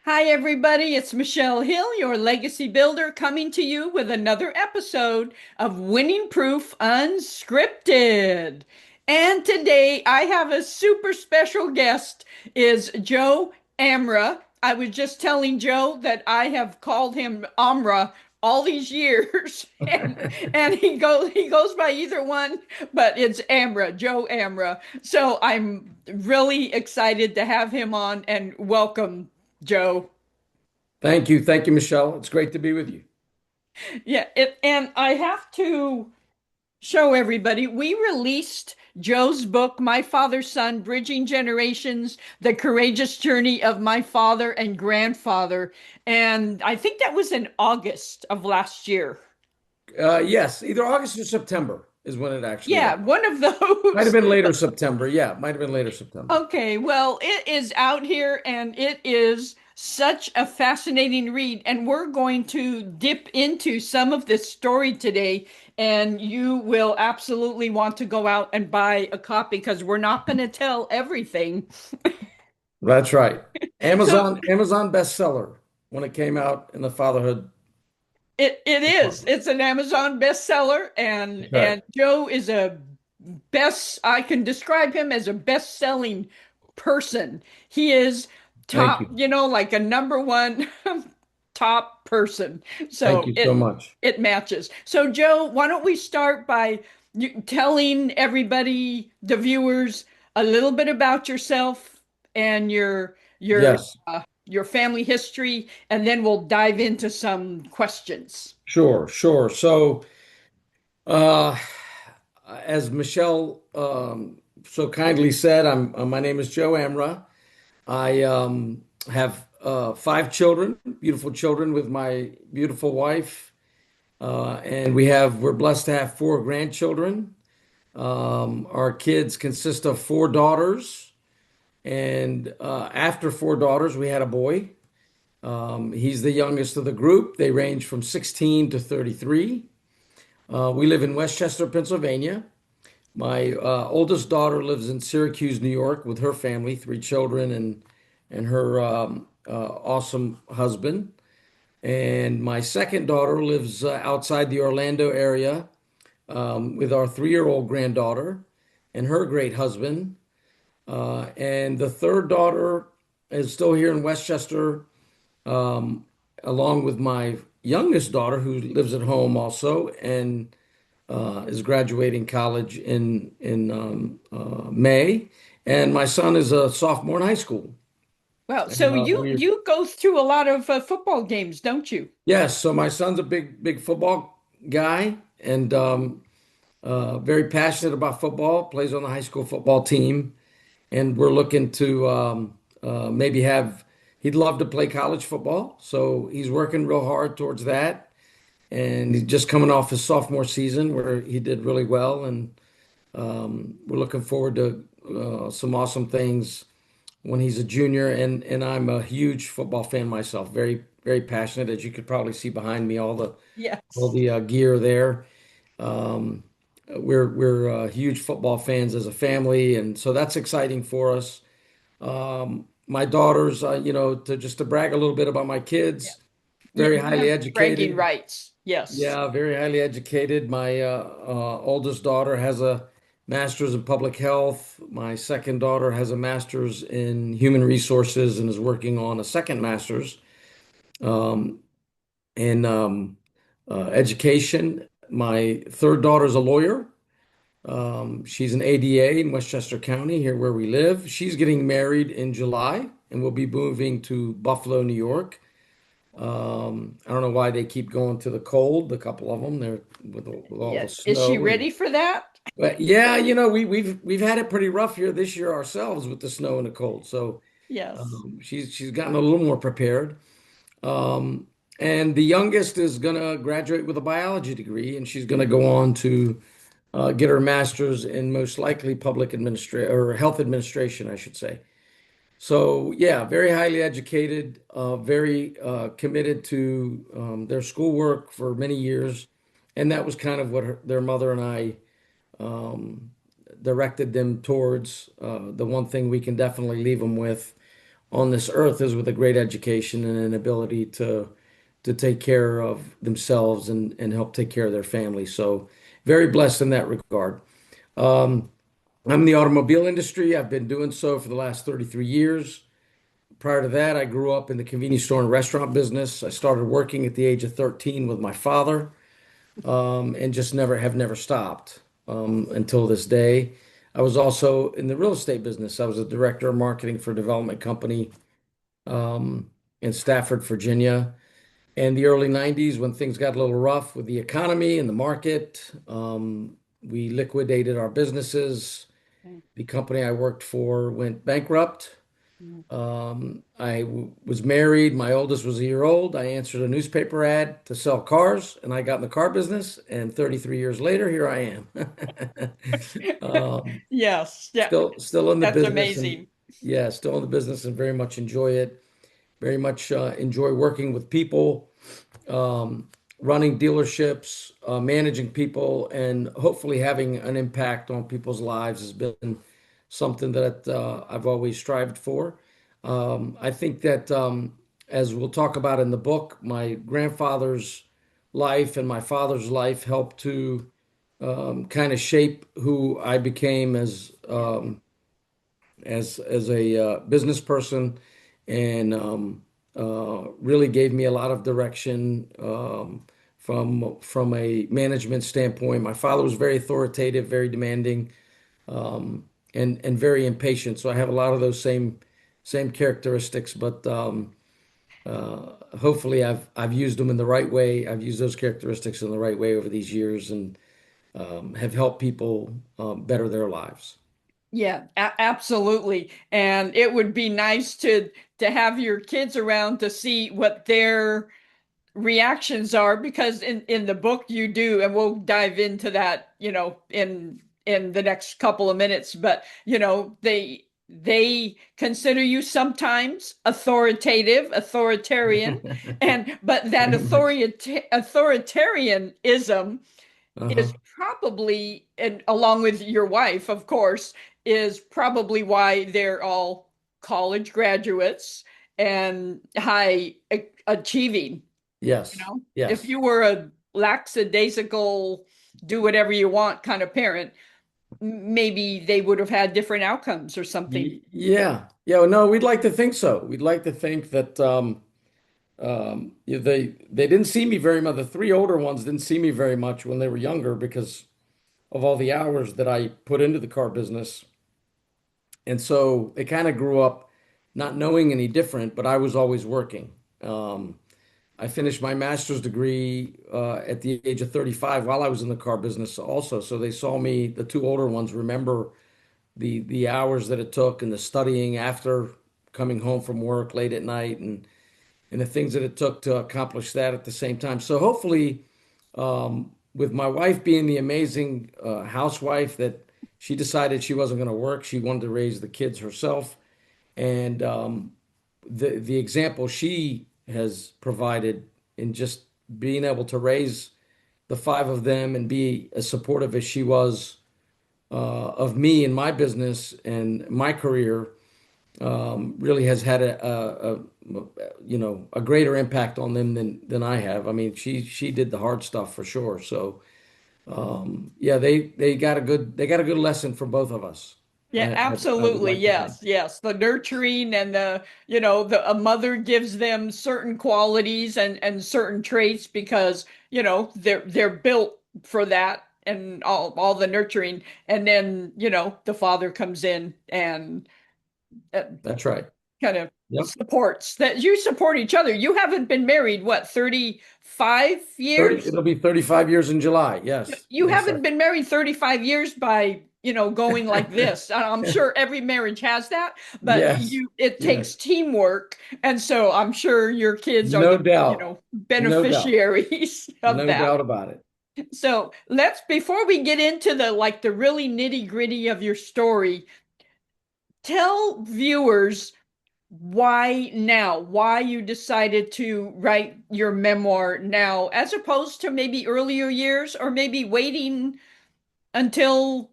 Hi, everybody. It's Michelle Hill, your legacy builder, coming to you with another episode of Winning Proof Unscripted. And today I have a super special guest is Joe Amra. I was just telling Joe that I have called him Amra all these years and he goes by either one, but it's Amra, Joe Amra. So I'm really excited to have him on and welcome Joe. Thank you. Thank you, Michelle. It's great to be with you. And I have to show everybody, we released Joe's book, My Father's Son, Bridging Generations, The Courageous Journey of My Father and Grandfather. And I think that was in August of last year. Yes, either August or September is when it actually Yeah, went. one of Might have those. been later September. Yeah, might have been later September. Okay, well, it is out here and it is such a fascinating read. And we're going to dip into some of this story today. And you will absolutely want to go out and buy a copy because we're not going to tell everything. That's right. So Amazon bestseller when it came out in the fatherhood it is. department. It's an Amazon bestseller, and That's right. and Joe is a best. I can describe him as a best-selling person. He is Thank top, you. like a number one top person. Thank So you so it much. it matches. So Joe, why don't we start by you telling everybody, the viewers, a little bit about yourself and Yes, your family history, and then we'll dive into some questions. sure, sure. So, uh, as Michelle so kindly said, my name is Joe Amra. I have five children, beautiful children with my beautiful wife. And we're blessed to have four grandchildren. Our kids consist of four daughters. And after four daughters, we had a boy. He's the youngest of the group. They range from 16 to 33. We live in Westchester, Pennsylvania. My oldest daughter lives in Syracuse, New York, with her family, three children, and her awesome husband. And my second daughter lives outside the Orlando area with our 3-year-old granddaughter and her great husband. And the third daughter is still here in Westchester, um, along with my youngest daughter, who lives at home also and is graduating college in May. And my son is a sophomore in high school. Well, And so you go through a lot of football games, don't you? yes, so my son's a big football guy and very passionate about football. Plays on the high school football team, and we're looking to maybe have. He'd love to play college football, so he's working real hard towards that. And he's just coming off his sophomore season where he did really well, and we're looking forward to some awesome things when he's a junior. And I'm a huge football fan myself, very passionate, as you could probably see behind me, all Yes. the gear there. Um, we're huge football fans as a family, and so that's exciting for us. My daughters, to brag a little bit about my Yeah. kids, very You highly have bragging educated. rights. Yes. Yeah, very highly educated. My oldest daughter has a master's in public health. My second daughter has a master's in human resources and is working on a second master's um, in education. My third daughter is a lawyer. She's an ADA in Westchester County, here where we live. She's getting married in July and will be moving to Buffalo, New York. I don't know why they keep going to the cold, a couple of them. They're with all Yeah. the Is she snow and ready for that? but yeah, we've had it pretty rough here this year ourselves with the snow and the cold. So Yes. she's gotten a little more prepared. Um, and the youngest is gonna graduate with a biology degree, and she's gonna go on to get her master's in most likely public administration or health administration, I should say. So yeah, very highly educated, very committed to their schoolwork for many years, and that was kind of what their mother and I um, directed them towards. The one thing we can definitely leave them with on this earth is with a great education and an ability to take care of themselves and help take care of their family. So very blessed in that regard. Um, I'm in the automobile industry. I've been doing so for the last 33 years. Prior to that, I grew up in the convenience store and restaurant business. I started working at the age of 13 with my father, and just never stopped until this day. I was also in the real estate business. I was a director of marketing for a development company in Stafford, Virginia. In the early 90s, when things got a little rough with the economy and the market, we liquidated our businesses. Okay. The company I worked for went bankrupt. Mm. Was married. My oldest was a year old. I answered a newspaper ad to sell cars, and I got in the car business. And 33 years later, here I am. Um, Yes, yeah, still in the that's business, and amazing. yeah, still in the business, and very much enjoy it. Very much enjoy working with people, um, running dealerships, managing people, and hopefully having an impact on people's lives has been something that I've always strived for. I think that, as we'll talk about in the book, my grandfather's life and my father's life helped to kind of shape who I became Yeah. as a business person, and really gave me a lot of direction from a management standpoint. My father was very authoritative, very demanding, and very impatient. So I have a lot of those same characteristics, but hopefully I've used them in the right way. I've used those characteristics in the right way over these years, and have helped people better their lives. Yeah, absolutely. And it would be nice to have your kids around to see what their reactions are, because in the book you do, and we'll dive into that, in the next couple of minutes, but they consider you sometimes authoritarian, and but that Very much. authoritarianism Uh-huh. is probably, and along with your wife, of course, is probably why they're all college graduates and high achieving. Yes. If Yes. you were a lackadaisical, do whatever you want kind of parent, maybe they would have had different outcomes or something. Yeah. Yeah. Well, no, we'd like to think so. We'd like to think that they didn't see me very much. The three older ones didn't see me very much when they were younger because of all the hours that I put into the car business. And so they kind of grew up not knowing any different, but I was always working. I finished my master's degree at the age of 35 while I was in the car business also. So they saw me, the two older ones, remember the hours that it took and the studying after coming home from work late at night, and the things that it took to accomplish that at the same time. So hopefully, with my wife being the amazing housewife that she decided she wasn't going to work, she wanted to raise the kids herself, and the example she has provided in just being able to raise the five of them and be as supportive as she was of me and my business and my career, really has had a greater impact on them than I have. I mean, she did the hard stuff for sure. So yeah, they got a good lesson from both of us. Yeah, I would absolutely. like to think. Yes, yes. The nurturing and the a mother gives them certain qualities and certain traits because, they're built for that, and all the nurturing. And then, the father comes in and uh, That's right. kind of Yep. supports that. You support each other. You haven't been married, what, 35 years? It'll be 35 years in July. Yes. You Yes, haven't sir. been married 35 years by, going like this. I'm sure every marriage has that, but Yes. it takes Yes. teamwork. And so I'm sure your kids are No the, doubt. No doubt. beneficiaries of No that. doubt about it. So before we get into the really nitty gritty of your story, tell viewers why now, why you decided to write your memoir now, as opposed to maybe earlier years, or maybe waiting until,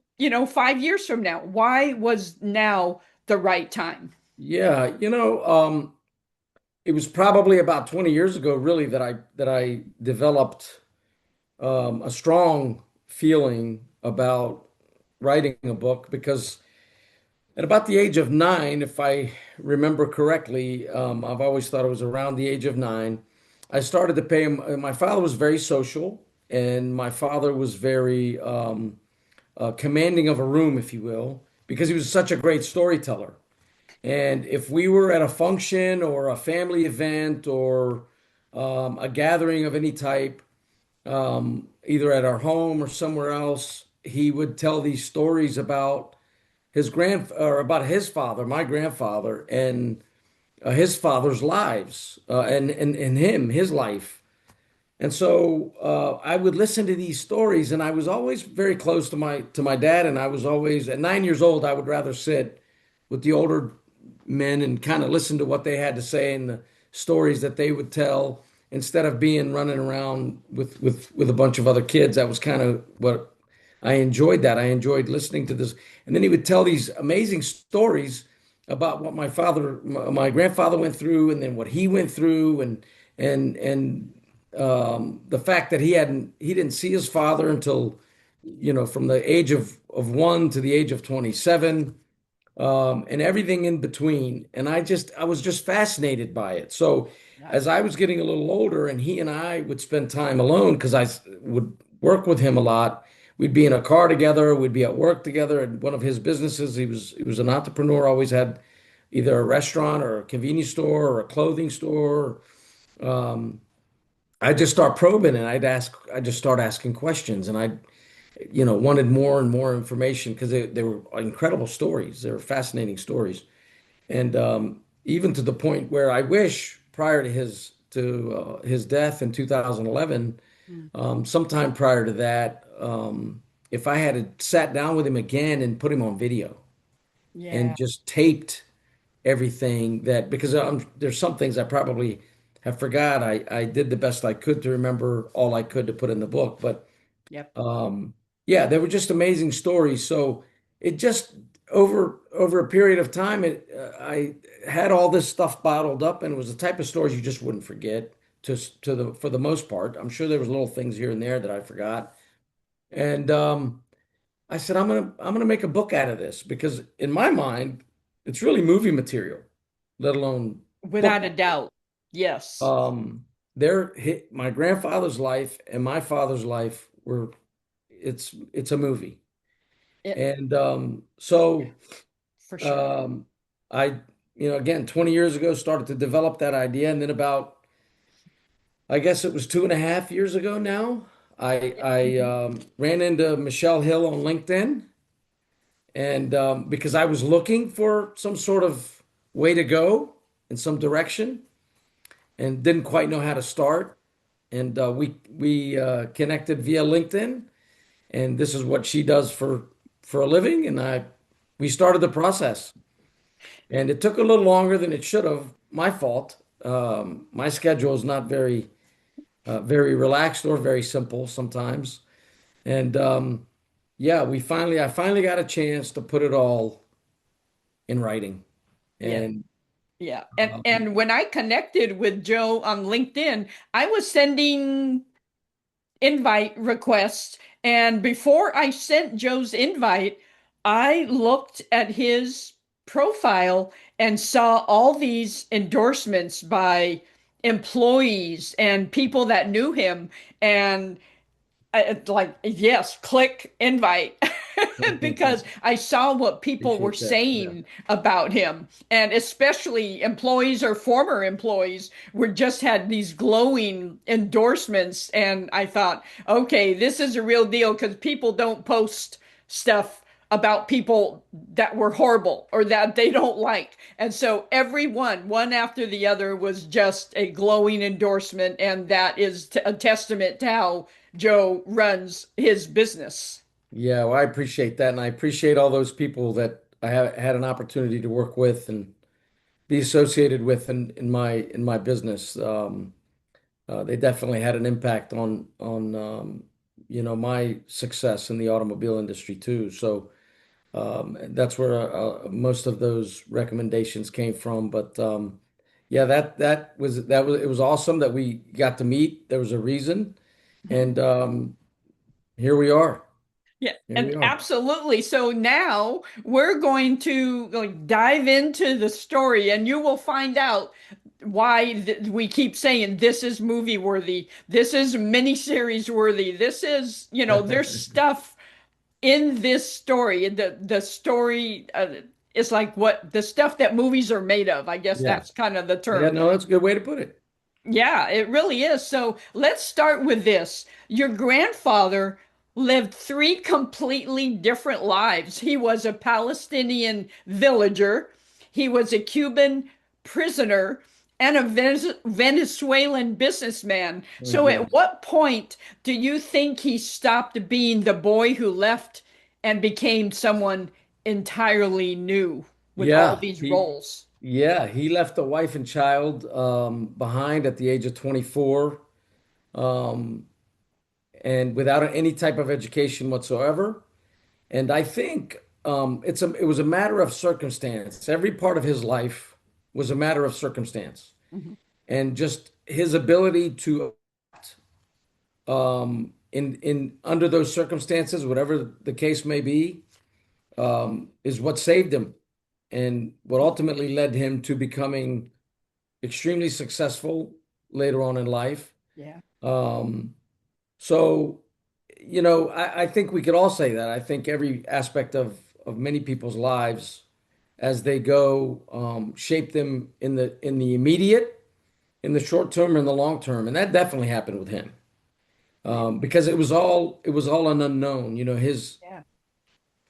5 years from now. Why was now the right time? Yeah, it was probably about 20 years ago, really, that I developed a strong feeling about writing a book because at about the age of 9, if I remember correctly, I've always thought it was around the age of 9, I started to pay him. My father was very social, and my father was very commanding of a room, if you will, because he was such a great storyteller. And if we were at a function or a family event or a gathering of any type, either at our home or somewhere else, he would tell these stories about about his father, my grandfather, and his father's lives, and his life. And so I would listen to these stories, and I was always very close to my dad. And I was always at 9 years old, I would rather sit with the older men and kind of listen to what they had to say and the stories that they would tell instead of being running around with a bunch of other kids. That was kind of what I enjoyed. That I enjoyed listening to this. And then he would tell these amazing stories about what my grandfather went through, and then what he went through, and the fact that he didn't see his father until, from the age of 1 to the age of 27, and everything in between. And I was just fascinated by it. So Yeah. as I was getting a little older, and he and I would spend time alone because would work with him a lot. We'd be in a car together. We'd be at work together. At one of his businesses, he was an entrepreneur. Always had either a restaurant or a convenience store or a clothing store. Um, I just start probing, and I just start asking questions, and I, wanted more and more information because they were incredible stories. They were fascinating stories. And even to the point where I wish prior to his death in 2011, Mm. sometime prior to that, if I had sat down with him again and put him on video and Yeah. just taped everything that because there's some things I probably have forgot. I did the best I could to remember all I could to put in the book, but Yep. um, yeah, they were just amazing stories. So it just over a period of time, I had all this stuff bottled up, and it was the type of stories you just wouldn't forget. To the for the most part, I'm sure there was little things here and there that I forgot. And I said, I'm gonna make a book out of this because in my mind, it's really movie material, let alone book. Without a doubt. Yes. Um, my grandfather's life and my father's life were it's a movie. It And so for sure. um, I, again, 20 years ago, started to develop that idea. And then about, I guess it was 2.5 years ago now, I Mhm. ran into Michelle Hill on LinkedIn. And because I was looking for some sort of way to go in some direction and didn't quite know how to start. And we connected via LinkedIn. And this is what she does for a living. And we started the process. And it took a little longer than it should have. My fault. My schedule is not very relaxed or very simple sometimes. And yeah, I finally got a chance to put it all in writing. Yeah. And Yeah. um, And when I connected with Joe on LinkedIn, I was sending invite requests. And before I sent Joe's invite, I looked at his profile and saw all these endorsements by employees and people that knew him. And like, yes, click invite because I saw what people were appreciate that. Yeah. saying about him. And especially employees or former employees were just had these glowing endorsements. And I thought, okay, this is a real deal because people don't post stuff about people that were horrible or that they don't like. And so everyone, one after the other, was just a glowing endorsement. And that is a testament to how Joe runs his business. Yeah, well, I appreciate that. And I appreciate all those people that I have had an opportunity to work with and be associated with in my business. They definitely had an impact on my success in the automobile industry too. So And that's where most of those recommendations came from. But yeah, that was it was awesome that we got to meet. There was a reason, and here we are. Yeah, Here and we are. absolutely. So now we're going to like dive into the story, and you will find out why we keep saying this is movie worthy, this is miniseries worthy, this is, there's stuff in this story. The story is like what the stuff that movies are made of. I guess Yeah. that's kind of the Yeah, term. no, that's a good way to put it. Yeah, it really is. So let's start with this. Your grandfather lived three completely different lives. He was a Palestinian villager, he was a Cuban prisoner, and a Venezuelan businessman. Oh, So at goodness. what point do you think he stopped being the boy who left and became someone entirely new with all Yeah, these he roles? yeah, he left a wife and child behind at the age of 24, um, and without any type of education whatsoever. And I think it was a matter of circumstance. Every part of his life was a matter of circumstance, Mhm. and just his ability to in under those circumstances, whatever the case may be, is what saved him and what ultimately led him to becoming extremely successful later on in life. Yeah. Um, so, I think we could all say that. I think every aspect of many people's lives as they go shape them in the immediate, in the short term, and the long term, and that definitely happened with him because it was all an unknown. His Yeah.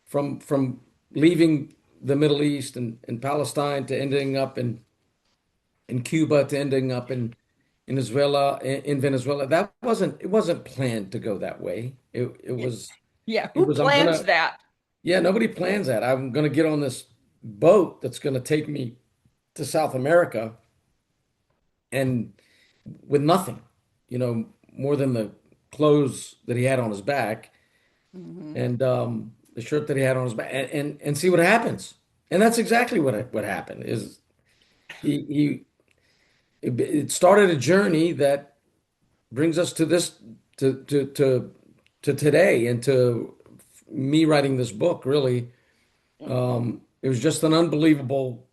from leaving the Middle East and Palestine to ending up in Cuba to ending up in Venezuela. It wasn't planned to go that way. It Yeah. was Yeah, it who was I'm plans gonna that? yeah, nobody plans that. I'm gonna get on this boat that's gonna take me to South America and with nothing, more than the clothes that he had on his back Hmm. and the shirt that he had on his back and see what happens. And that's exactly what happened is he it started a journey that brings us to this to today and to me writing this book really. It was just an unbelievable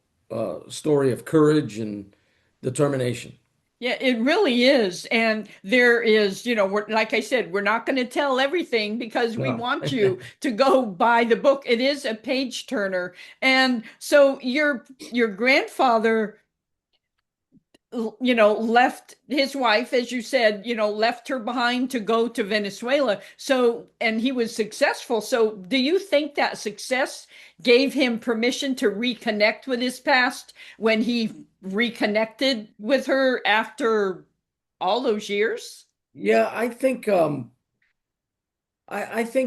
story of courage and determination. Yeah, it really is. And there is, like I said, we're not going to tell everything because we No. want you to go buy the book. It is a page turner. And so your grandfather left his wife, as you said, left her behind to go to Venezuela. So, and he was successful. So, do you think that success gave him permission to reconnect with his past when he reconnected with her after all those years? Yeah, I think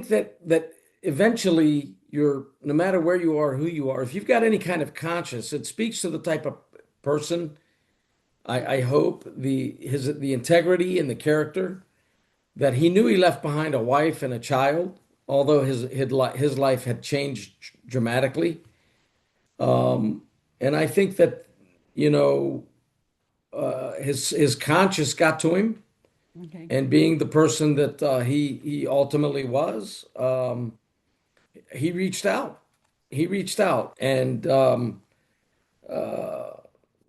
that eventually you're no matter where you are, who you are, if you've got any kind of conscience, it speaks to the type of person I hope the integrity and the character that he knew he left behind a wife and a child, although his life had changed dramatically. And I think that, you know, his conscience got to him, Okay. and being the person that he ultimately was, he reached out. He reached out, and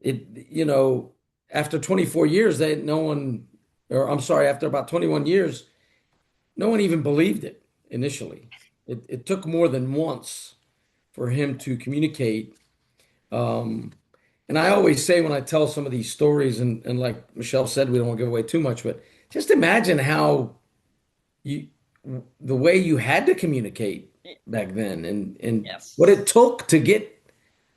it you know after 24 years, they no one, or I'm sorry, after about 21 years, no one even believed it initially. It took more than once for him to communicate. And I always say when I tell some of these stories, and like Michelle said, we don't want to give away too much, but just imagine how you the way you had to communicate back then, and what Yes. it took to get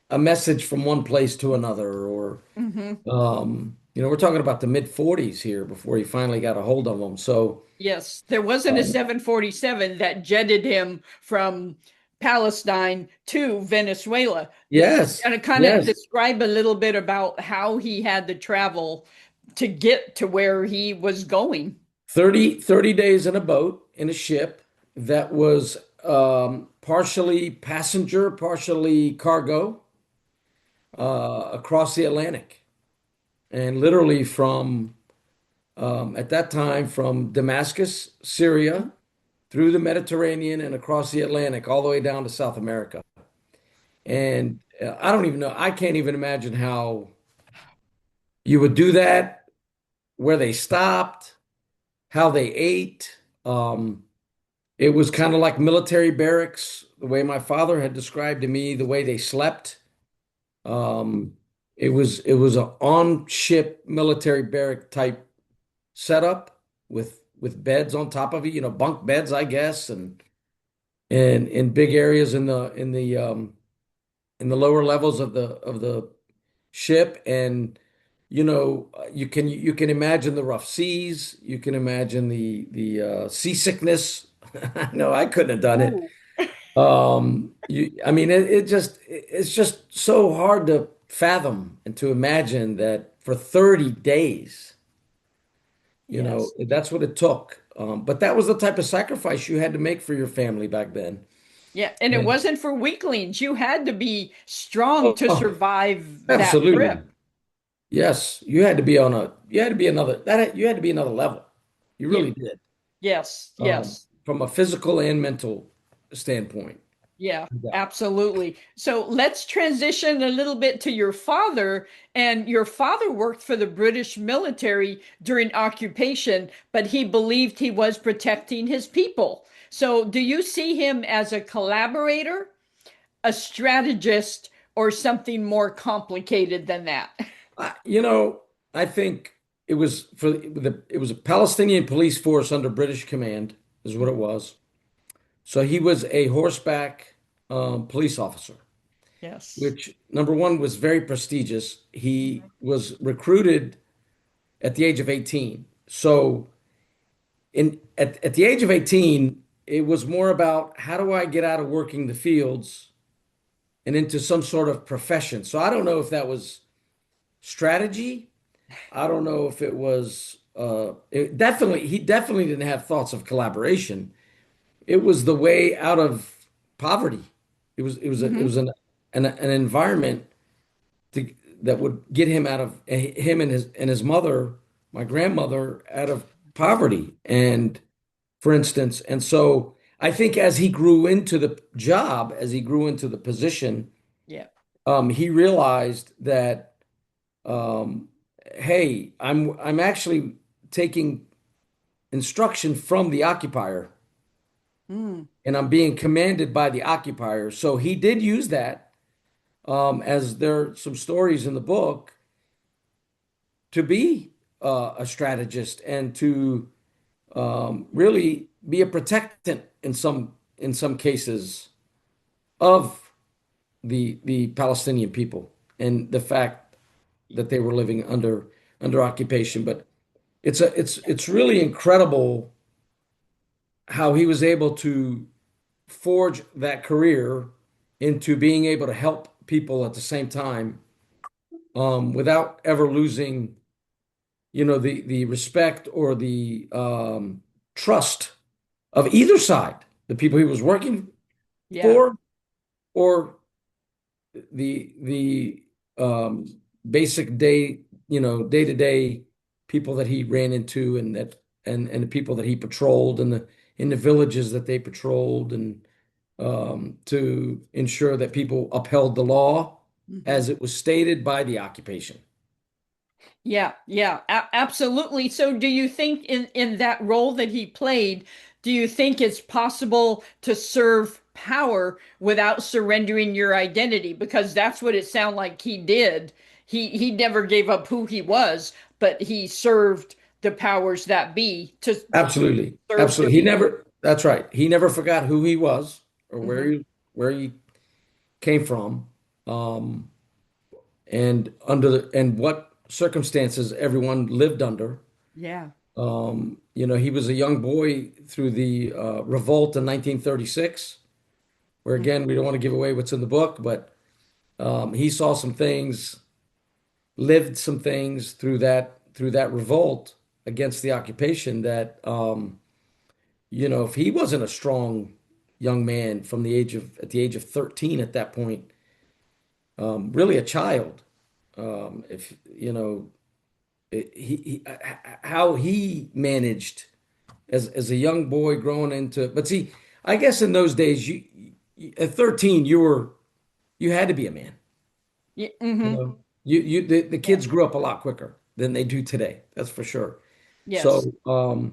a message from one place to another, or Hmm. we're talking about the mid 40s here before he finally got a hold of them. So Yes, there wasn't a um, 747 that jetted him from Palestine to Venezuela. yes, And kind of yes, describe a little bit about how he had to travel to get to where he was going. 30 days in a boat in a ship that was partially passenger, partially cargo, across the Atlantic, and literally from at that time from Damascus, Syria, through the Mediterranean and across the Atlantic, all the way down to South America. And I don't even know, I can't even imagine how you would do that, where they stopped, how they ate. It was kind of like military barracks, the way my father had described to me, the way they slept. Um, it was an on-ship military barrack type setup with beds on top of it, bunk beds, I guess, and in big areas in the lower levels of the ship. And you can imagine the rough seas, you can imagine the seasickness. No, I couldn't have done it. Ooh. I mean, it's just so hard to fathom and to imagine that for 30 days, Yes. that's what it took. But that was the type of sacrifice you had to make for your family back then. Yeah, and it And wasn't for weaklings. You had to be strong to oh, survive that absolutely. trip. Yes, you had to be you had to be another level. You Yeah, really did. yes, yes. From a physical and mental standpoint. Yeah, Yeah. absolutely. So let's transition a little bit to your father. And your father worked for the British military during occupation, but he believed he was protecting his people. So do you see him as a collaborator, a strategist, or something more complicated than that? I, you know, I think it was a Palestinian police force under British command, is what it was. So he was a horseback police officer, Yes. which number one was very prestigious. He was recruited at the age of 18. So at the age of 18, it was more about how do I get out of working the fields and into some sort of profession. So I don't know if that was strategy. I don't know if it was he definitely didn't have thoughts of collaboration. It was the way out of poverty. It Hmm. was an environment to, that would get him out of him and his mother, my grandmother, out of poverty. And for instance, and so I think as he grew into the job, as he grew into the position, Yeah. he realized that, um, hey, I'm actually taking instruction from the occupier, Mm. and I'm being commanded by the occupier. So he did use that, as there are some stories in the book, to be a strategist and to really be a protectant in some cases of the Palestinian people and the fact that they were living under occupation. But it's really incredible how he was able to forge that career into being able to help people at the same time, without ever losing, the respect or the trust of either side, the people he was working Yeah. for, or the basic day-to-day people that he ran into, and the people that he patrolled, and the in the villages that they patrolled, and to ensure that people upheld the law Hmm. as it was stated by the occupation. Yeah, yeah, absolutely. So do you think in that role that he played, do you think it's possible to serve power without surrendering your identity? Because that's what it sounded like he did. He never gave up who he was, but he served the powers that be to Absolutely. serve the Absolutely. people. That's right. He never forgot who he was or Hmm. where he came from, um, and what circumstances everyone lived under. Yeah. He was a young boy through the revolt in 1936, where again, we don't want to give away what's in the book, but he saw some things, lived some things through that revolt against the occupation that, if he wasn't a strong young man from at the age of 13 at that point, really a child. If you know how he managed as a young boy growing into, but see, I guess in those days, at 13, you had to be a man. Yeah, You mm-hmm. know, the Yeah. kids grew up a lot quicker than they do today. That's for sure. Yes. So,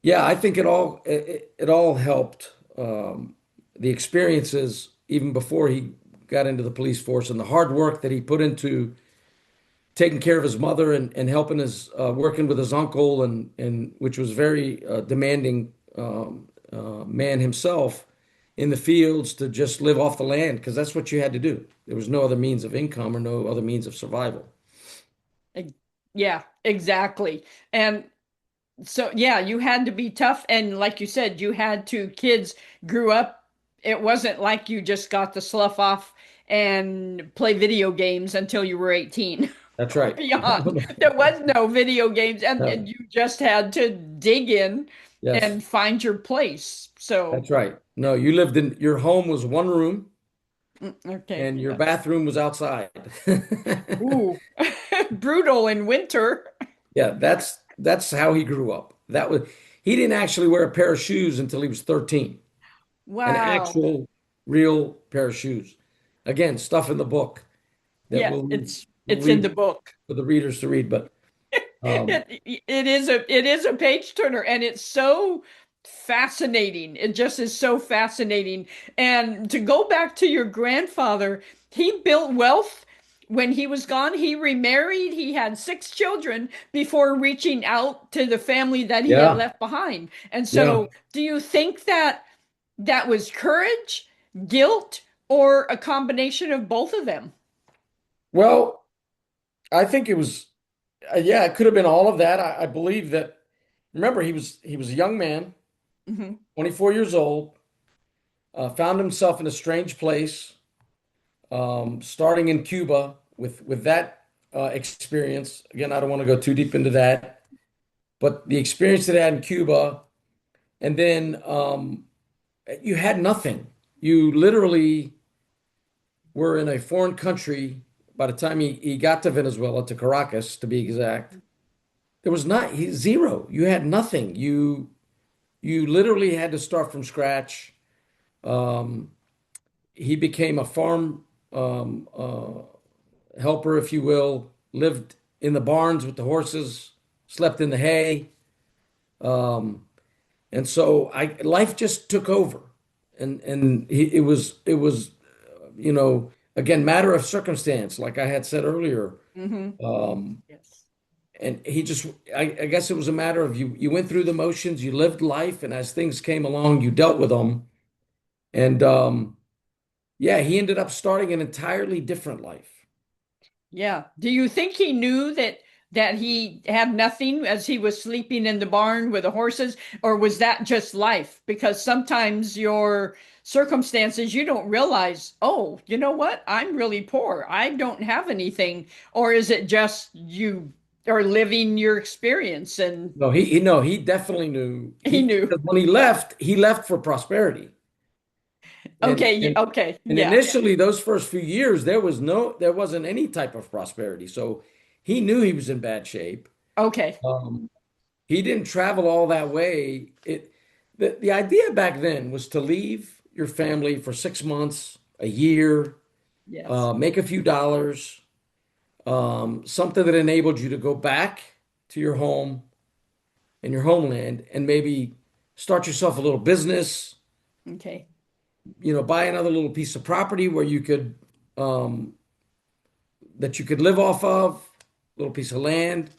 yeah, I think it all helped. The experiences even before he got into the police force and the hard work that he put into taking care of his mother and helping his working with his uncle and which was very demanding man himself in the fields to just live off the land because that's what you had to do. There was no other means of income or no other means of survival. Ex- Yeah, exactly. And so, yeah, you had to be tough. And like you said, you had to, kids grew up. It wasn't like you just got to slough off and play video games until you were 18 That's or right. beyond. There was no video games, and No, you just had to dig in yes, and find your place. So, that's right. No, you lived in your home was one room okay, and your yeah. bathroom was outside. Ooh, brutal in winter. Yeah, that's how he grew up. That was he didn't actually wear a pair of shoes until he was 13. An Wow. actual real pair of shoes. Again, stuff in the book that Yeah, we'll it's in leave the book. for the readers to read. But It is a page turner, and it's so fascinating. It just is so fascinating. And to go back to your grandfather, he built wealth when he was gone. He remarried. He had six children before reaching out to the family that he had yeah, left behind. And yeah. so, do you think that that was courage, guilt, or a combination of both of them? Well, I think it was yeah, it could have been all of that. I believe that remember he was a young man, Hmm. 24 years old, found himself in a strange place, starting in Cuba with that experience. Again, I don't want to go too deep into that, but the experience that he had in Cuba, and then you had nothing. You literally were in a foreign country by the time he got to Venezuela, to Caracas to be exact. There was not zero. You had nothing. You literally had to start from scratch. Um, he became a farm helper, if you will, lived in the barns with the horses, slept in the hay. Um, and so life just took over. It was, again, matter of circumstance, like I had said earlier. Hmm. Um, Yes. and he just, I guess it was a matter of you went through the motions, you lived life, and as things came along, you dealt with them. And yeah, he ended up starting an entirely different life. Yeah. Do you think he knew that he had nothing as he was sleeping in the barn with the horses, or was that just life? Because sometimes your circumstances, you don't realize, oh, you know what? I'm really poor. I don't have anything. Or is it just you are living your experience and No, he definitely knew he knew? because when he left for prosperity. And Okay, and okay, and yeah, initially those first few years there wasn't any type of prosperity. So he knew he was in bad shape. okay, Um, he didn't travel all that way. The idea back then was to leave your family for 6 months, a year, yes, make a few dollars, something that enabled you to go back to your home and your homeland and maybe start yourself a little business, okay. buy another little piece of property where um, you could live off of, little piece of land.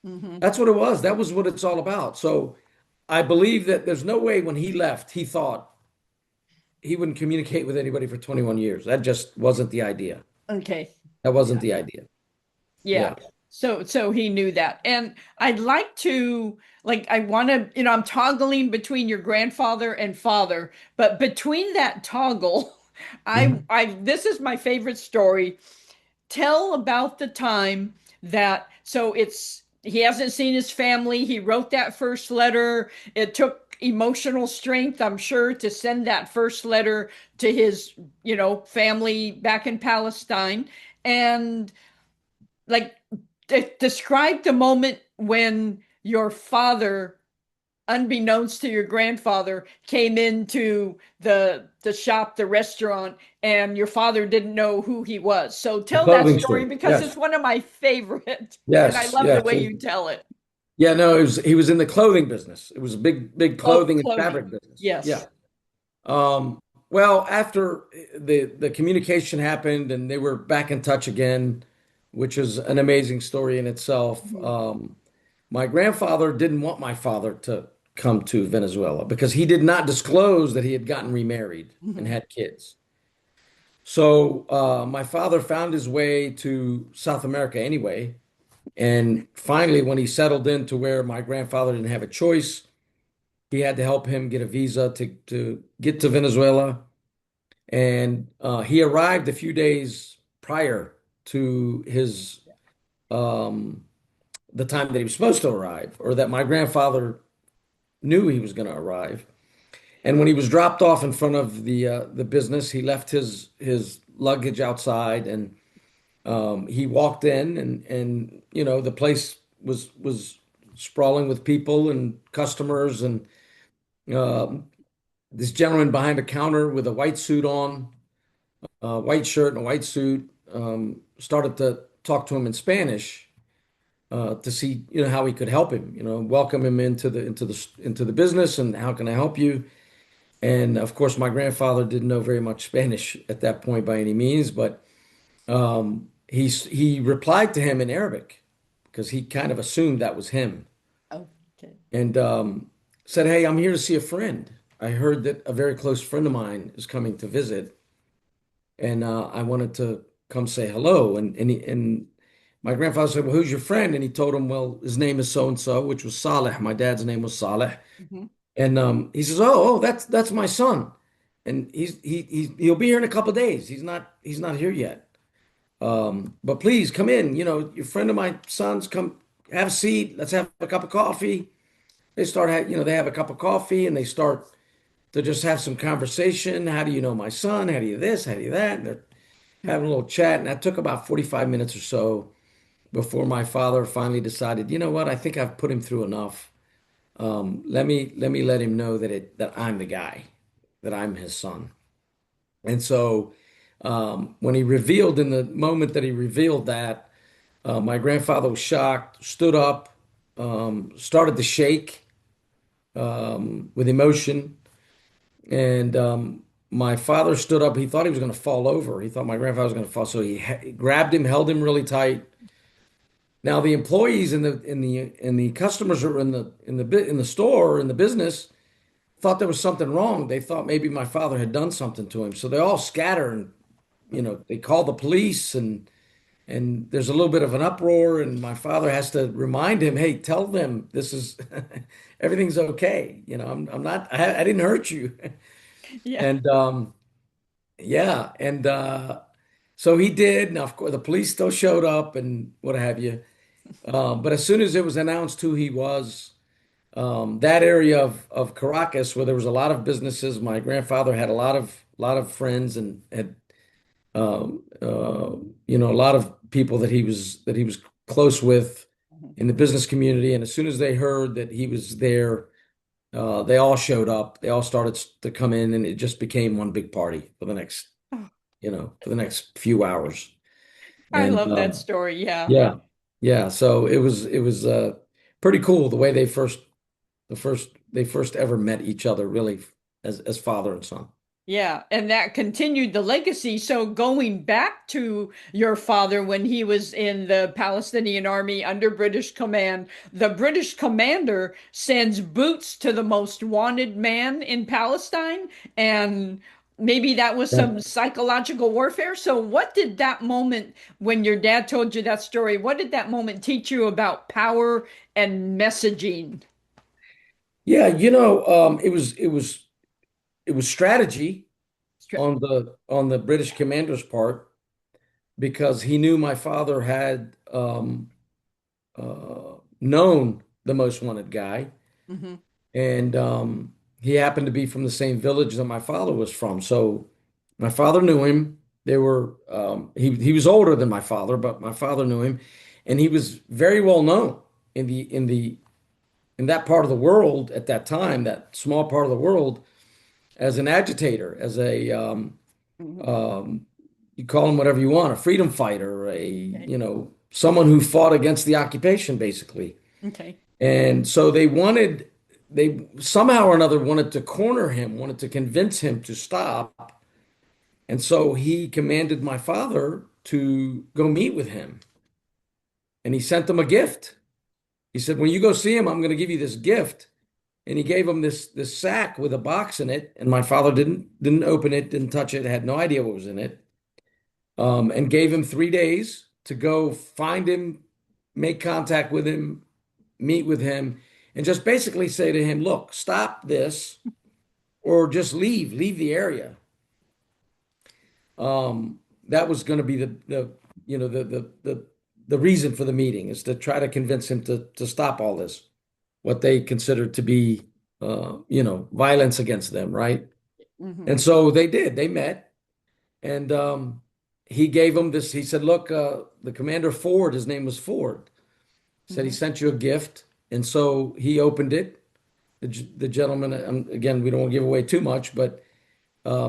Hmm. That's what it was. That was what it's all about. So I believe that there's no way when he left, he thought he wouldn't communicate with anybody for 21 years. That just wasn't the idea. Okay. That wasn't the idea. Yeah. Yeah. So he knew that. And I'd like to like I want to, I'm toggling between your grandfather and father, but between that toggle, Mhm. I this is my favorite story. Tell about the time that so it's he hasn't seen his family. He wrote that first letter. It took emotional strength, I'm sure, to send that first letter to his, family back in Palestine. And like, describe the moment when your father, unbeknownst to your grandfather, came into the shop, the restaurant, and your father didn't know who he was. So The tell that clothing story store. because it's Yes. one of my favorite, and I Yes. love the Yes. way you tell it. Yeah, no, he was in the clothing business. It was a big Oh, clothing and clothing. fabric business. Yeah. Yes. Um, well, after the communication happened and they were back in touch again, which is an amazing story in itself. Mhm. My grandfather didn't want my father to come to Venezuela because he did not disclose that he had gotten remarried and Mhm. had kids. So my father found his way to South America anyway. And finally, when he settled into where my grandfather didn't have a choice, he had to help him get a visa to get to Venezuela. And he arrived a few days prior to his um, the time that he was supposed to arrive, or that my grandfather knew he was going to arrive. And when he was dropped off in front of the business, he left his luggage outside, and he walked in, and the place was sprawling with people and customers, and um, this gentleman behind a counter with a white suit on, a white shirt and a white suit, started to talk to him in Spanish to see how he could help him, welcome him into the business, and how can I help you? And of course, my grandfather didn't know very much Spanish at that point by any means, but he replied to him in Arabic because he kind of assumed that was him, Okay. and said, "Hey, I'm here to see a friend. I heard that a very close friend of mine is coming to visit, and I wanted to come say hello." And my grandfather said, "Well, who's your friend?" And he told him, "Well, his name is so and so," which was Saleh. My dad's name was Saleh. Mhm. And he says, "Oh, that's my son, and he'll be here in a couple of days. He's not here yet. But please come in. Your friend of my son's come. Have a seat. Let's have a cup of coffee." They have a cup of coffee and they start to just have some conversation. How do you know my son? How do you this? How do you that? And they're having a little chat, and that took about 45 minutes or so before my father finally decided, you know what? I think I've put him through enough. Let me let him know that I'm the guy, that I'm his son. And so when he revealed, in the moment that he revealed that, my grandfather was shocked, stood up, started to shake with emotion. And my father stood up. He thought he was going to fall over. He thought my grandfather was going to fall. So he grabbed him, held him really tight. Now the employees and the customers are in the store, in the business, thought there was something wrong. They thought maybe my father had done something to him. So they all scatter, and they call the police, and there's a little bit of an uproar, and my father has to remind him, "Hey, tell them this is everything's okay. I'm not I didn't hurt you." Yeah. And yeah, and so he did. Now, of course, the police still showed up and what have you. But as soon as it was announced who he was, that area of Caracas, where there was a lot of businesses, my grandfather had a lot of friends, and had a lot of people that he was close with Mhm. in the business community. And as soon as they heard that he was there, they all showed up. They all started to come in, and it just became one big party Oh, for the next few hours. I And love that story. Yeah. yeah, yeah. So it was pretty cool the way they first ever met each other, really, as father and son. Yeah, and that continued the legacy. So going back to your father when he was in the Palestinian army under British command, the British commander sends boots to the most wanted man in Palestine, and maybe that was Yeah. some psychological warfare. So what did that moment when your dad told you that story, what did that moment teach you about power and messaging? Yeah, it was strategy on the British commander's part, because he knew my father had known the most wanted guy, Mhm. and he happened to be from the same village that my father was from. So my father knew him. They were he was older than my father, but my father knew him, and he was very well known in that part of the world at that time, that small part of the world, as an agitator, as a Mhm. um, you call him whatever you want, a freedom fighter, Okay. someone who fought against the occupation, basically. Okay. And so they somehow or another wanted to corner him, wanted to convince him to stop. And so he commanded my father to go meet with him. And he sent him a gift. He said, when you go see him, I'm going to give you this gift. And he gave him this sack with a box in it. And my father didn't open it, didn't touch it, had no idea what was in it. And gave him 3 days to go find him, make contact with him, meet with him, and just basically say to him, look, stop this or just leave the area. That was going to be the you know the reason for the meeting, is to try to convince him to stop all this, what they considered to be violence against them, right? Hmm. And so they did. They met, and he gave them this. He said, look, the commander Ford, his name was Ford, said he Hmm. sent you a gift. And so he opened it. The gentleman, again, we don't want to give away too much, but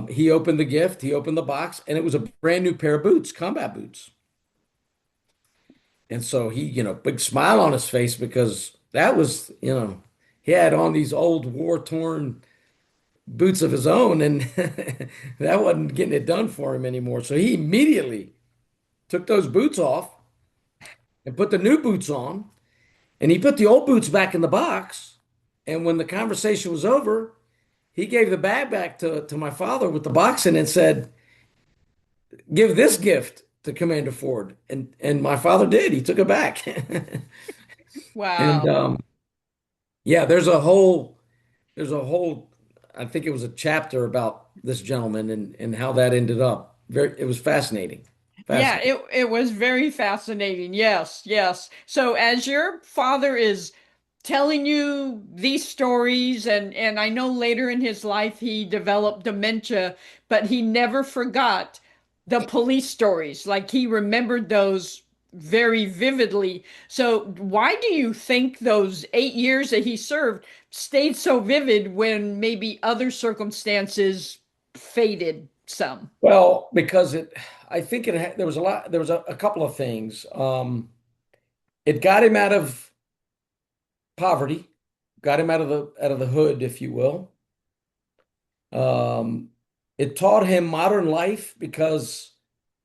he opened the gift, he opened the box, and it was a brand new pair of boots, combat boots. And so he, big smile on his face, because that was, he had on these old war-torn boots of his own, and that wasn't getting it done for him anymore. So he immediately took those boots off and put the new boots on, and he put the old boots back in the box. And when the conversation was over, he gave the bag back to my father with the box in it and said, give this gift to Commander Ford. And my father did. He took it back. And Wow. yeah, there's a whole, I think it was a chapter about this gentleman and how that ended up. It was fascinating. Yeah, Fascinating. it was very fascinating. Yes, yes. So as your father is telling you these stories, and I know later in his life he developed dementia, but he never forgot the police stories. Like he remembered those very vividly. So why do you think those 8 years that he served stayed so vivid when maybe other circumstances faded some? Well, because I think there was a couple of things. It got him out of poverty, got him out of the hood, if you will. Um, it taught him modern life, because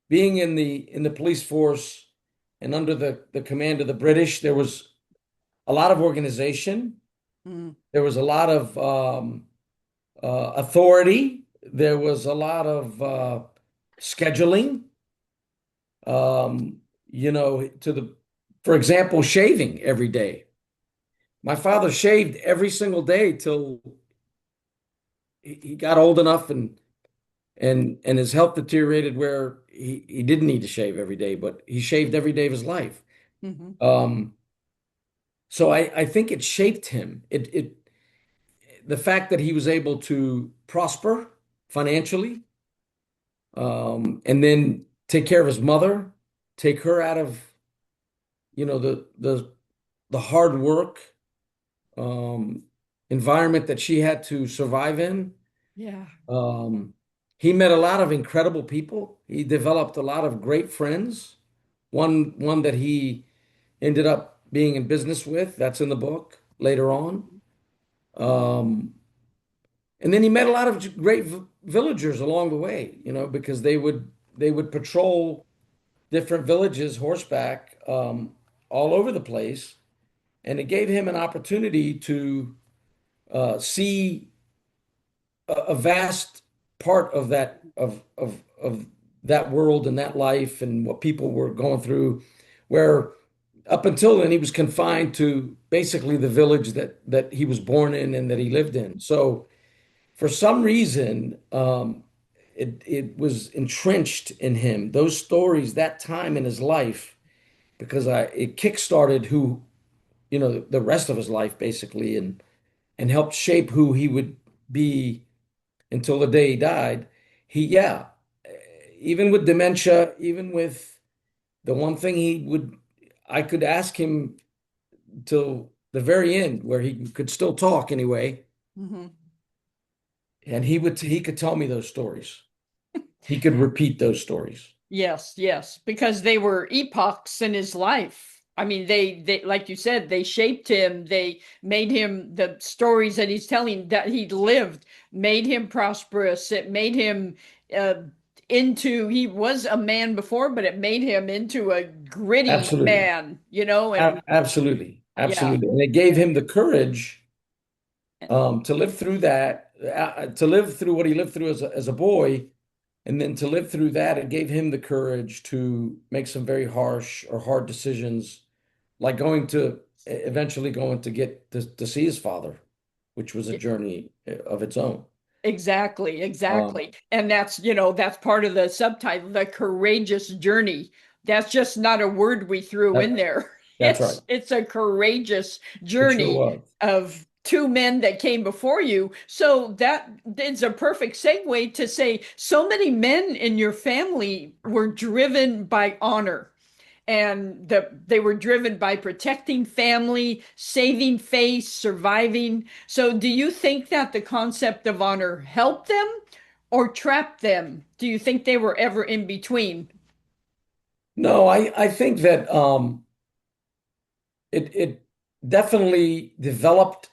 being in the police force and under the command of the British, there was a lot of organization. Mm, There was a lot of authority. There was a lot of scheduling. For example, shaving every day. My father shaved every single day till he got old enough, and his health deteriorated where he didn't need to shave every day, but he shaved every day of his life. mhm. Um, so I think it shaped him. The fact that he was able to prosper financially, and then take care of his mother, take her out of, the hard work um, environment that she had to survive in. Yeah. Um, he met a lot of incredible people. He developed a lot of great friends. One that he ended up being in business with, that's in the book later on. Um, and then he met a lot of great villagers along the way, because they would patrol different villages horseback, all over the place, and it gave him an opportunity to see a vast part of that world and that life and what people were going through, where up until then he was confined to basically the village that he was born in and that he lived in. So for some reason, it was entrenched in him, those stories, that time in his life, because it kickstarted the rest of his life, basically. and helped shape who he would be until the day he died. Yeah, even with dementia, even with the one thing I could ask him till the very end where he could still talk anyway, Mhm. and he could tell me those stories. He could repeat those stories. Yes, yes, because they were epochs in his life. I mean, they, like you said, they shaped him. They made him the stories that he's telling that he lived, made him prosperous. It made him uh, he was a man before, but it made him into a gritty Absolutely. man, you know, and Absolutely. yeah, Absolutely. And it gave yeah, him the courage to live through that, to live through what he lived through as a boy. And then to live through that, it gave him the courage to make some very harsh or hard decisions, like eventually going to get to see his father, which was a yeah. journey of its own. Exactly, Um, exactly. And that's part of the subtitle, the courageous journey. That's just not a word we threw in that, there. that's right. It's a courageous It sure journey was. of two men that came before you. So that is a perfect segue to say so many men in your family were driven by honor and they were driven by protecting family, saving face, surviving. So, do you think that the concept of honor helped them or trapped them? Do you think they were ever in between? No, I think that it definitely developed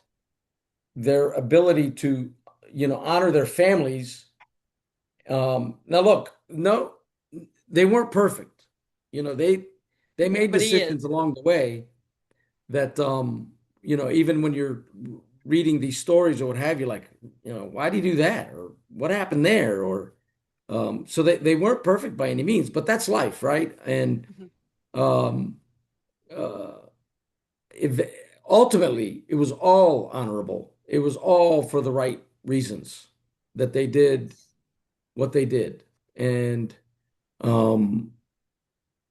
their ability to, honor their families. Now look, no, they weren't perfect. You know, they made Nobody is. decisions along the way that even when you're reading these stories or what have you, like, why do you do that? Or what happened there? Or so they weren't perfect by any means, but that's life, right? And Mhm. um uh if, ultimately it was all honorable. It was all for the right reasons that they did Yes. what they did. And um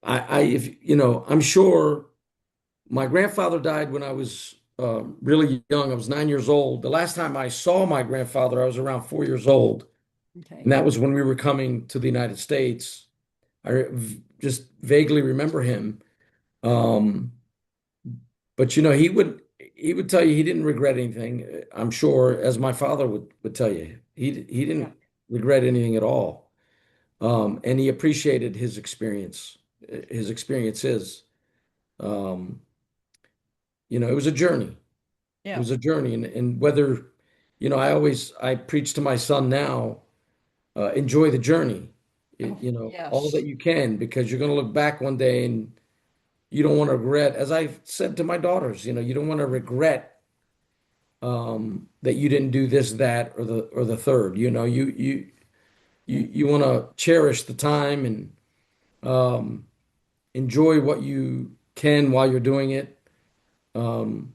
if I'm sure my grandfather died when I was really young. I was 9 years old. The last time I saw my grandfather, I was around 4 years old, and Okay. that was when we were coming to the United States. Just vaguely remember him. Um, but he would tell you he didn't regret anything. I'm sure, as my father would tell you, he Yeah. didn't regret anything at all. And he appreciated his experiences. Um, it was a journey. It Yeah. was a journey, and whether, I preach to my son now, enjoy the journey, Oh, all that yes. you can, because you're going to look back one day and you don't want to regret, as I've said to my daughters, you don't want to regret that you didn't do this, that, or the third. Yeah. You want to cherish the time and enjoy what you can while you're doing it. Um,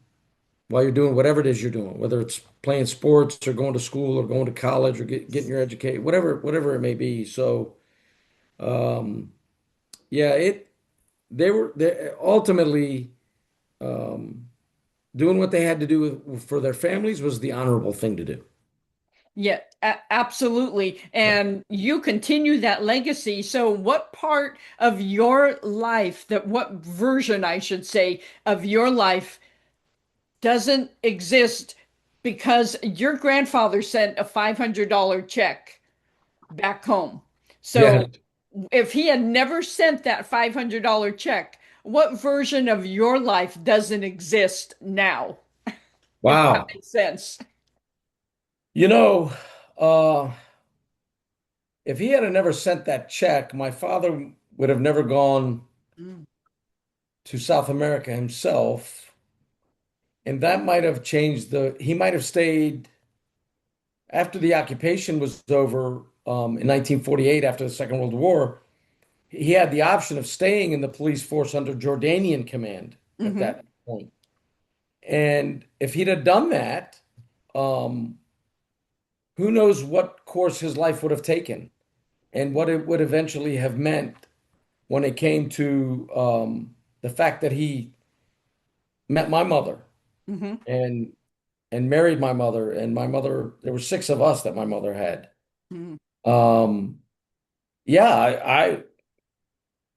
while you're doing whatever it is you're doing, whether it's playing sports or going to school or going to college or getting your education, whatever it may be. So, um, yeah, they ultimately doing what they had to do for their families was the honorable thing to do. Yeah, absolutely. Yeah. And you continue that legacy. So, what part of your life, what version, I should say, of your life doesn't exist because your grandfather sent a $500 check back home? Yeah. So, if he had never sent that $500 check, what version of your life doesn't exist now? If that Wow. makes sense. You know, uh, if he had never sent that check, my father would have never gone Mm. to South America himself, and that might have changed he might have stayed after the occupation was over in 1948, after the Second World War. He had the option of staying in the police force under Jordanian command at Hmm. that point. And if he'd have done that, um, who knows what course his life would have taken and what it would eventually have meant when it came to the fact that he met my mother Hmm. and and married my mother. And my mother, there were six of us that my mother had. Mhm. Um, yeah,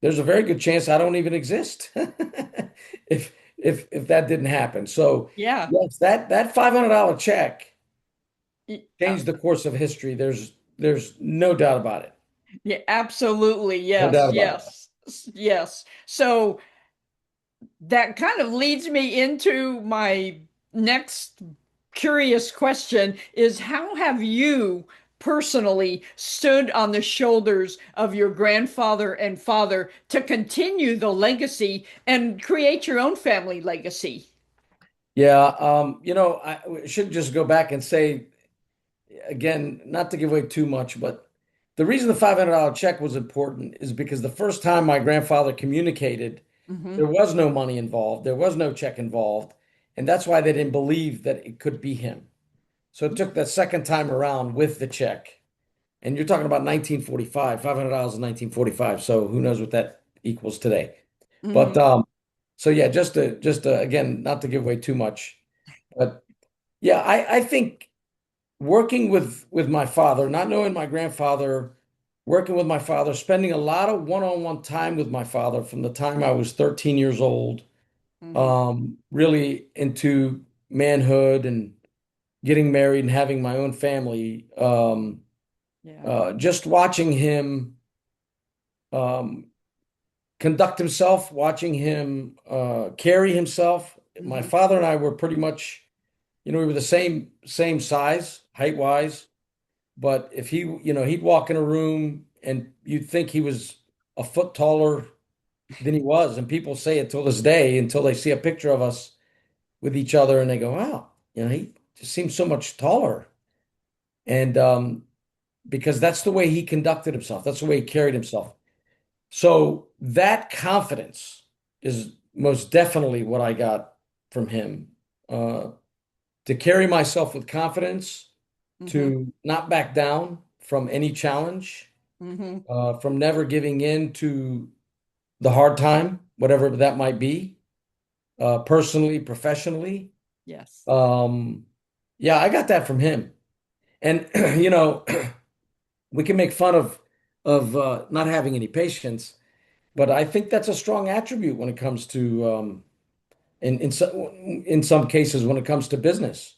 there's a very good chance I don't even exist if that didn't happen. So Yeah. yes, that $500 check Y- uh, changed the course of history. There's no doubt about it. Yeah, absolutely. No Yes, doubt about it. yes, yes. So that kind of leads me into my next curious question is how have you personally stood on the shoulders of your grandfather and father to continue the legacy and create your own family legacy? Yeah, I should just go back and say again, not to give away too much, but the reason the $500 check was important is because the first time my grandfather communicated, Hmm. there was no money involved, there was no check involved, and that's why they didn't believe that it could be him. So it took that second time around with the check. And you're talking about 1945, $500 in 1945. So who knows what that equals today. But Hmm. so yeah, just to again, not to give away too much, but yeah, I think working with my father, not knowing my grandfather, working with my father, spending a lot of one-on-one time with my father from the time I was 13 years old, Hmm. really into manhood and getting married and having my own family. Yeah. Just watching him um, conduct himself, watching him carry himself. My Hmm. father and I were pretty much, we were the same size, height wise. But if he, he'd walk in a room and you'd think he was a foot taller than he was. And people say it till this day until they see a picture of us with each other and they go, wow, he just seems so much taller. And because that's the way he conducted himself, that's the way he carried himself. So that confidence is most definitely what I got from him. Uh, to carry myself with confidence, Hmm. to not back down from any challenge, Hmm. from never giving in to the hard time, whatever that might be, personally, professionally. Yes. Um, yeah, I got that from him. And we can make fun of not having any patience, but I think that's a strong attribute when it comes to in some cases when it comes to business.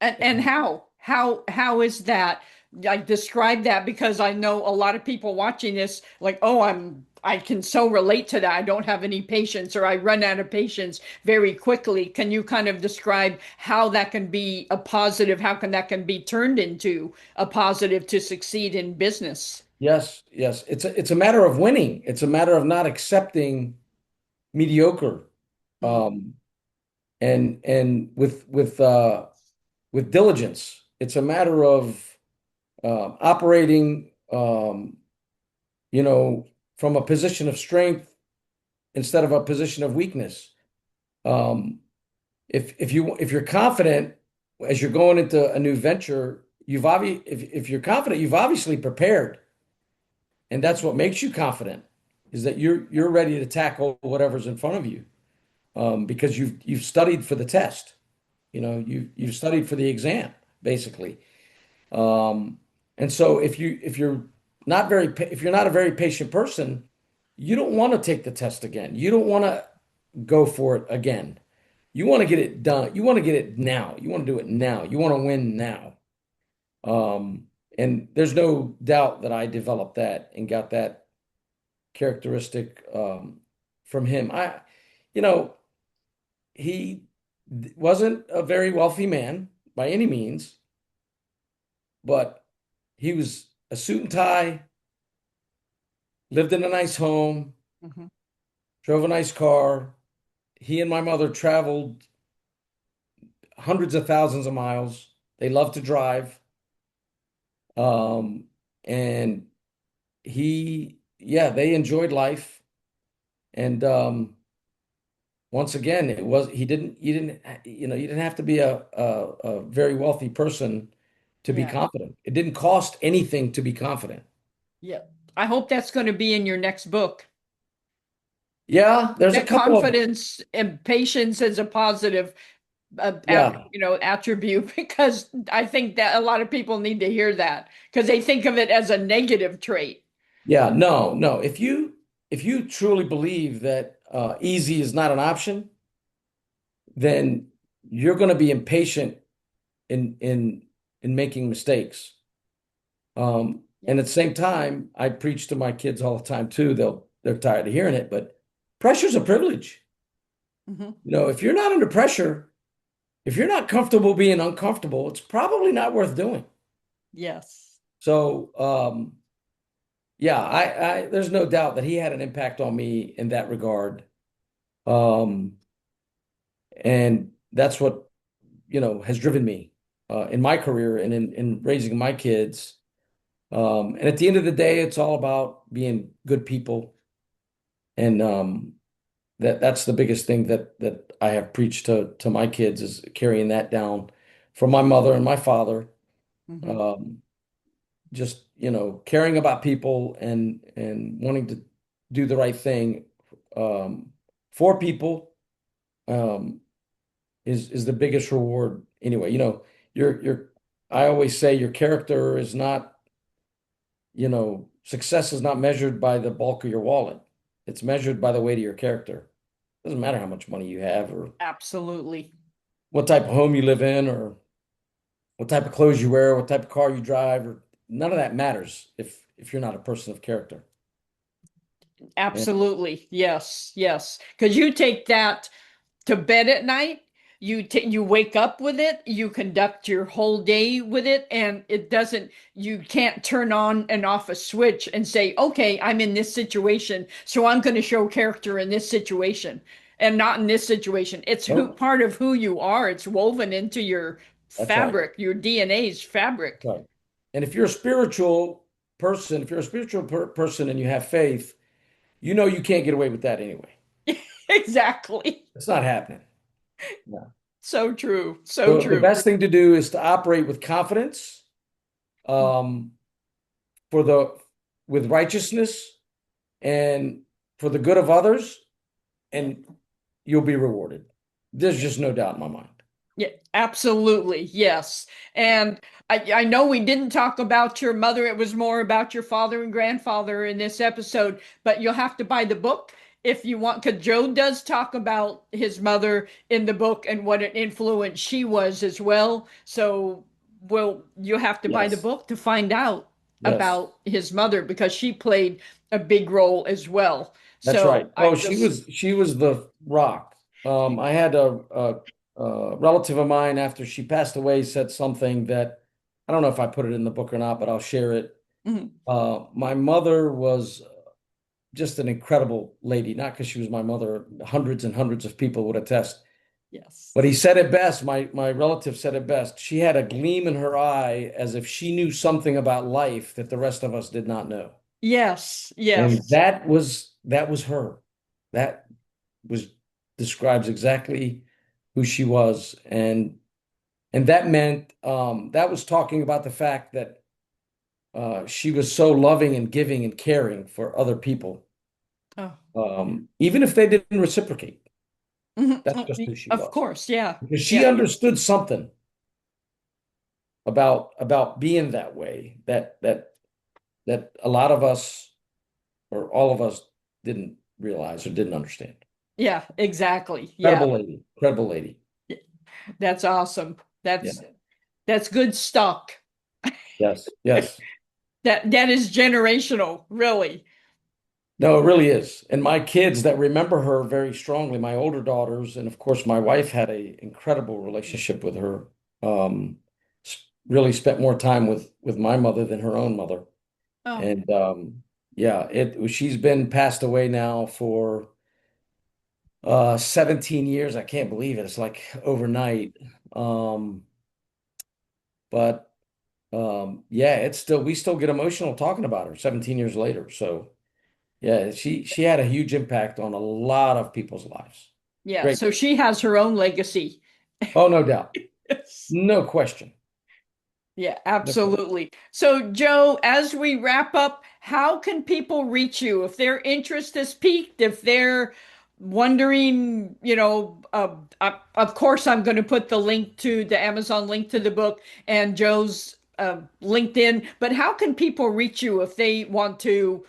And how is that? Like describe that because I know a lot of people watching this like, oh, I can so relate to that. I don't have any patience or I run out of patience very quickly. Can you kind of describe how that can be a positive, how can be turned into a positive to succeed in business? Yes, yes. It's a matter of winning. It's a matter of not accepting mediocre. Mm, Um, and with diligence. It's a matter of operating, from a position of strength instead of a position of weakness. Um, if you're confident as you're going into a new venture, if you're confident, you've obviously prepared, and that's what makes you confident, is that you're ready to tackle whatever's in front of you, because you've studied for the test. You've studied for the exam, basically. Um, and so if you're not a very patient person, you don't want to take the test again. You don't want to go for it again. You want to get it done. You want to get it now. You want to do it now. You want to win now. And there's no doubt that I developed that and got that characteristic from him. You know, he wasn't a very wealthy man by any means, but he was a suit and tie, lived in a nice home, mhm. drove a nice car. He and my mother traveled hundreds of thousands of miles. They loved to drive. Um, and yeah, they enjoyed life. And once again, you didn't have to be a very wealthy person to be Yeah. confident. It didn't cost anything to be confident. Yeah. I hope that's going to be in your next book. Yeah, there's a That couple of confidence and patience as a positive. Yeah. attribute because I think that a lot of people need to hear that because they think of it as a negative trait. Yeah. No, no. If you truly believe that easy is not an option, then you're going to be impatient in making mistakes. Yeah. And at the same time, I preach to my kids all the time too. They're tired of hearing it, but pressure's a privilege. Hmm. If you're not under pressure, if you're not comfortable being uncomfortable, it's probably not worth doing. Yes. So, yeah, there's no doubt that he had an impact on me in that regard. Um, and that's what, has driven me in my career and in raising my kids. And at the end of the day, it's all about being good people. And that's the biggest thing that I have preached to my kids is carrying that down from my mother and my father. Hmm. Um, just, caring about people and wanting to do the right thing um, for people um, is the biggest reward anyway. Your I always say your character is not, success is not measured by the bulk of your wallet. It's measured by the weight of your character. Doesn't matter how much money you have or Absolutely. what type of home you live in or what type of clothes you wear, what type of car you drive, or none of that matters if you're not a person of character. And Absolutely. Yes. Yes. Because you take that to bed at night. You wake up with it, you conduct your whole day with it, and you can't turn on and off a switch and say, okay, I'm in this situation, so I'm going to show character in this situation and not in this situation. It's oh, part of who you are. It's woven into your that's right. fabric, your DNA's fabric. Right. And if you're a spiritual person, if you're a spiritual person and you have faith, you can't get away with that anyway. Exactly. It's not happening. No. So true. So So the true. best thing to do is to operate with confidence, um, for the with righteousness and for the good of others, and you'll be rewarded. There's just no doubt in my mind. Yeah, absolutely. Yes. And I know we didn't talk about your mother. It was more about your father and grandfather in this episode, but you'll have to buy the book if you want, because Joe does talk about his mother in the book and what an influence she was as well. So, you'll have to buy the Yes. book to find out Yes. about his mother because she played a big role as well. That's right. So I Oh, she just, was she was the rock. I had a relative of mine after she passed away said something that I don't know if I put it in the book or not, but I'll share it. mhm, My mother was just an incredible lady, not because she was my mother. Hundreds and hundreds of people would attest. yes. But he said it best. My relative said it best. She had a gleam in her eye as if she knew something about life that the rest of us did not know. Yes. And Yes. that was her. That was describes exactly who she was. And that meant that was talking about the fact that she was so loving and giving and caring for other people, Oh. even if they didn't reciprocate. Mhm. That's just who she Of was. course, yeah. Because she Yeah. understood something about being that way that a lot of us or all of us didn't realize or didn't understand. Yeah, exactly. Yeah. Incredible lady, incredible lady. That's awesome. Yeah. That's good stock. Yes. Yes. That is generational, really. No, it really is. And my kids that remember her very strongly, my older daughters, and of course my wife had a incredible relationship with her. Really spent more time with my mother than her own mother. Oh, And yeah, she's been passed away now for 17 years. I can't believe it. It's like overnight. Um, but yeah, we still get emotional talking about her 17 years later. So yeah, she had a huge impact on a lot of people's lives. yeah. Great. So she has her own legacy. Oh, no doubt. Yes. No question. Yeah, No question. absolutely. So, Joe, as we wrap up, how can people reach you if their interest is piqued, if they're wondering, of course, I'm going to put the Amazon link to the book and Joe's LinkedIn, but how can people reach you if they want to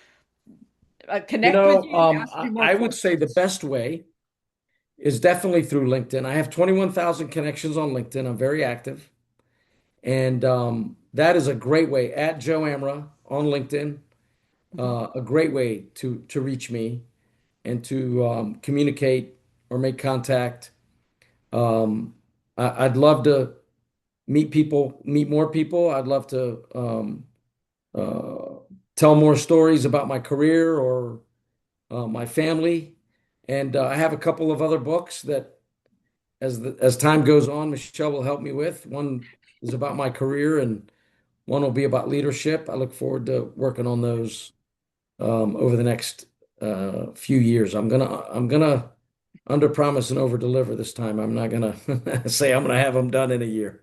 connect with you, ask you more I would say the questions? best way is definitely through LinkedIn. I have 21,000 connections on LinkedIn. I'm very active. And that is a great way at Joe Amra on LinkedIn, Mhm. a great way to reach me and to communicate or make contact. Um, I'd love to meet people, meet more people. I'd love to uh, tell more stories about my career or my family. And I have a couple of other books that, as time goes on, Michelle will help me with. One is about my career, and one will be about leadership. I look forward to working on those over the next few years. I'm gonna under promise and over deliver this time. I'm not gonna say I'm gonna have them done in a year.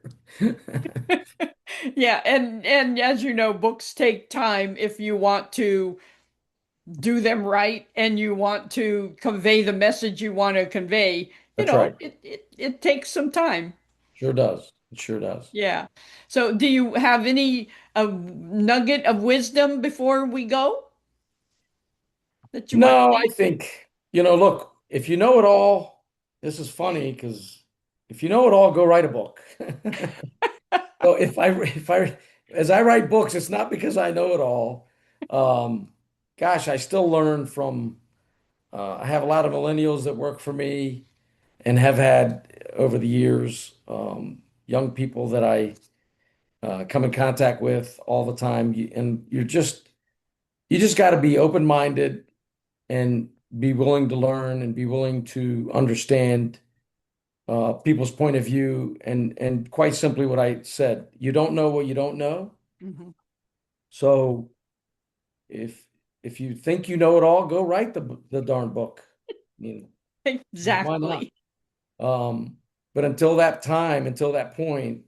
Yeah, and as you know, books take time if you want to do them right and you want to convey the message you want to convey. That's right. It takes some time. Sure does. It sure does. Yeah. So, do you have any nugget of wisdom before we go that you want to No, I leave? think, look, if you know it all, this is funny because if you know it all, go write a book. So as I write books, it's not because I know it all. Um, Gosh, I still learn from, I have a lot of millennials that work for me and have had over the years, young people that I come in contact with all the time. And you just got to be open-minded and be willing to learn and be willing to understand people's point of view. And quite simply, what I said, you don't know what you don't know. Mhm. So if if you think you know it all, go write the darn book. I mean, why not? Exactly. Um, but until that point,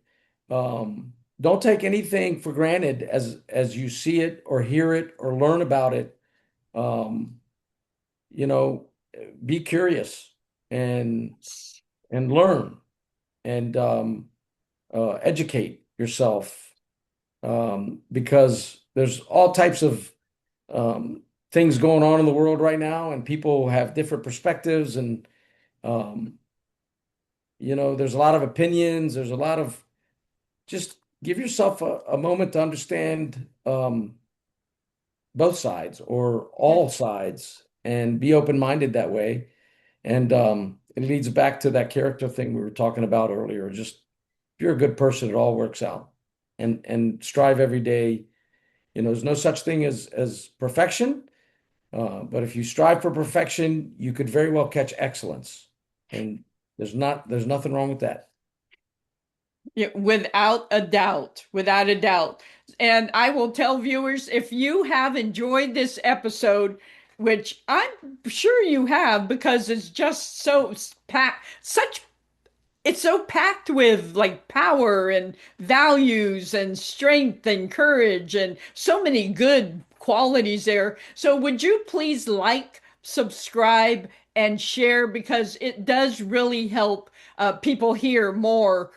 don't take anything for granted as you see it or hear it or learn about it. Um, you know, be curious and and learn and educate yourself because there's all types of things going on in the world right now, and people have different perspectives, and um, there's a lot of opinions. There's a lot of just give yourself a moment to understand both sides or Yeah. all sides, and be open-minded that way. And it leads back to that character thing we were talking about earlier. Just if you're a good person, it all works out. And strive every day. There's no such thing as perfection, but if you strive for perfection, you could very well catch excellence. And there's nothing wrong with that. Yeah, without a doubt, without a doubt. And I will tell viewers if you have enjoyed this episode, which I'm sure you have because it's just so packed, it's so packed with like power and values and strength and courage and so many good qualities there. So would you please like, subscribe, and share because it does really help people hear more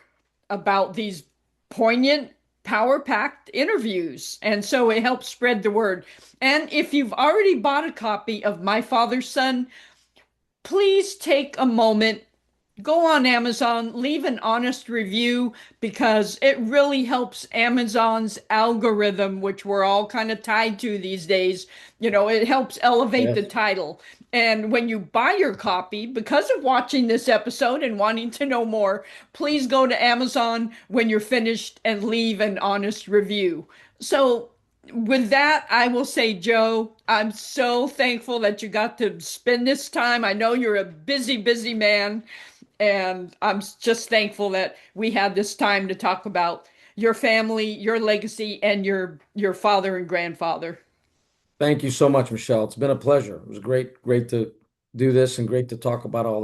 about these poignant, power-packed interviews. And so it helps spread the word. And if you've already bought a copy of My Father's Son, please take a moment, go on Amazon, leave an honest review because it really helps Amazon's algorithm, which we're all kind of tied to these days. It helps elevate the Yes. title. And when you buy your copy, because of watching this episode and wanting to know more, please go to Amazon when you're finished and leave an honest review. So, with that, I will say, Joe, I'm so thankful that you got to spend this time. I know you're a busy, busy man, and I'm just thankful that we had this time to talk about your family, your legacy, and your father and grandfather. Thank you so much, Michelle. It's been a pleasure. It was great to do this and great to talk about all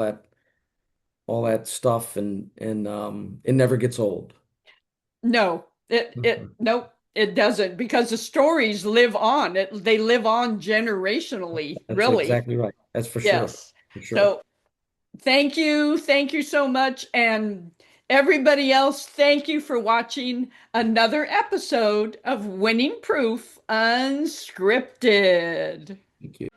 that stuff, and it never gets old. No, nope, it doesn't because the stories live on. They live on generationally, That's really. exactly right. That's for sure. Yes. for sure. So thank you so much. And everybody else, thank you for watching another episode of Winning Proof Unscripted. Thank you.